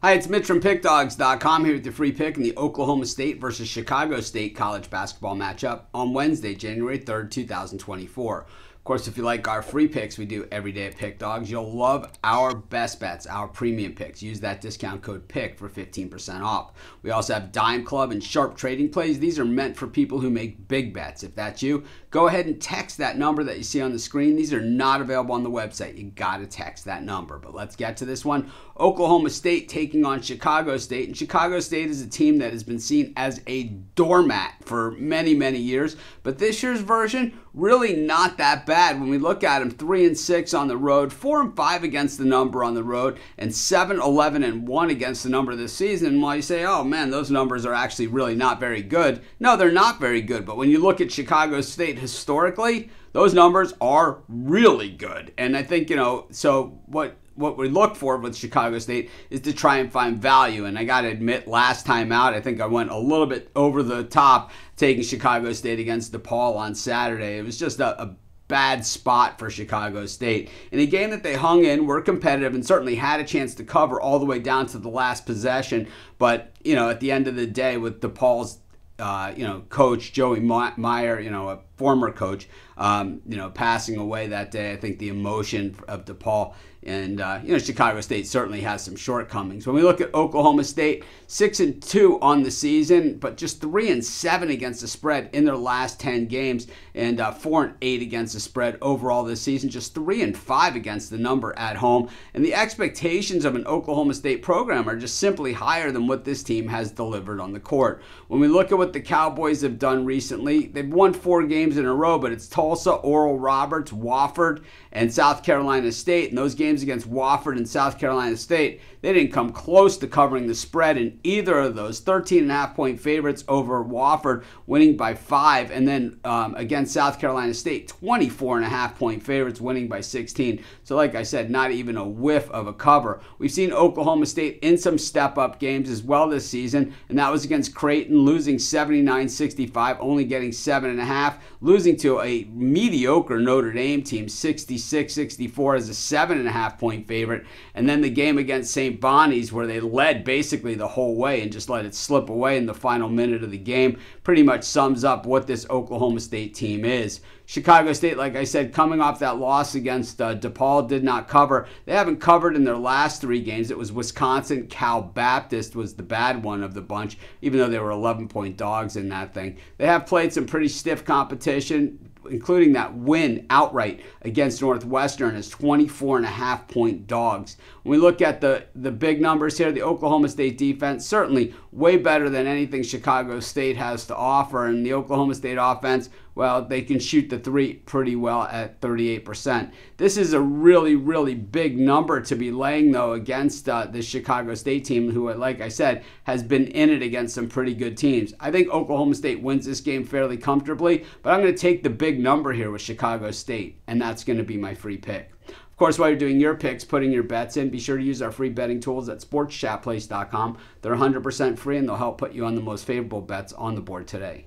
Hi, it's Mitch from Pickdawgz.com here with your free pick in the Oklahoma State versus Chicago State college basketball matchup on Wednesday, January 3rd, 2024. Of course, if you like our free picks we do every day at Pick Dawgz, you'll love our best bets, our premium picks. Use that discount code PICK for 15% off. We also have Dime Club and Sharp Trading Plays. These are meant for people who make big bets. If that's you, go ahead and text that number that you see on the screen. These are not available on the website. You got to text that number. But let's get to this one. Oklahoma State taking on Chicago State. And Chicago State is a team that has been seen as a doormat for many, many years. But this year's version, really not that bad. When we look at them, 3-6 on the road, 4-5 against the number on the road, and 7-11-1 against the number this season. And while you say, oh man, those numbers are actually really not very good. No, they're not very good. But when you look at Chicago State historically, those numbers are really good. And I think, so what we look for with Chicago State is to try and find value. And I got to admit, last time out, I think I went a little bit over the top taking Chicago State against DePaul on Saturday. It was just a bad spot for Chicago State. In a game that they hung in, were competitive, and certainly had a chance to cover all the way down to the last possession. But, at the end of the day, with DePaul's coach Joey Meyer, a former coach, passing away that day, I think the emotion of DePaul and Chicago State certainly has some shortcomings. When we look at Oklahoma State, 6-2 on the season, but just 3-7 against the spread in their last 10 games, and 4-8 against the spread overall this season. Just 3-5 against the number at home. And the expectations of an Oklahoma State program are just simply higher than what this team has delivered on the court. When we look at what the Cowboys have done recently, they've won 4 games in a row, but it's Tulsa, Oral Roberts, Wofford, and South Carolina State. And those games against Wofford and South Carolina State, they didn't come close to covering the spread in either of those. 13.5-point favorites over Wofford, winning by 5. And then against South Carolina State, 24.5-point favorites, winning by 16. So like I said, not even a whiff of a cover. We've seen Oklahoma State in some step-up games as well this season, and that was against Creighton, losing 79-65, only getting 7.5, losing to a mediocre Notre Dame team, 66-64 as a 7.5-point favorite. And then the game against St. Bonnie's, where they led basically the whole way and just let it slip away in the final minute of the game, pretty much sums up what this Oklahoma State team is. Chicago State, like I said, coming off that loss against DePaul, did not cover. They haven't covered in their last 3 games. It was Wisconsin. Cal Baptist was the bad one of the bunch, even though they were 11-point dogs in that thing. They have played some pretty stiff competition, including that win outright against Northwestern as 24.5-point dogs. When we look at the big numbers here, the Oklahoma State defense, certainly way better than anything Chicago State has to offer. And the Oklahoma State offense, well, they can shoot the 3 pretty well at 38%. This is a really, really big number to be laying, though, against the Chicago State team, who, like I said, has been in it against some pretty good teams. I think Oklahoma State wins this game fairly comfortably, but I'm going to take the big number here with Chicago State, and that's going to be my free pick. Of course, while you're doing your picks, putting your bets in, be sure to use our free betting tools at sportschatplace.com. They're 100% free, and they'll help put you on the most favorable bets on the board today.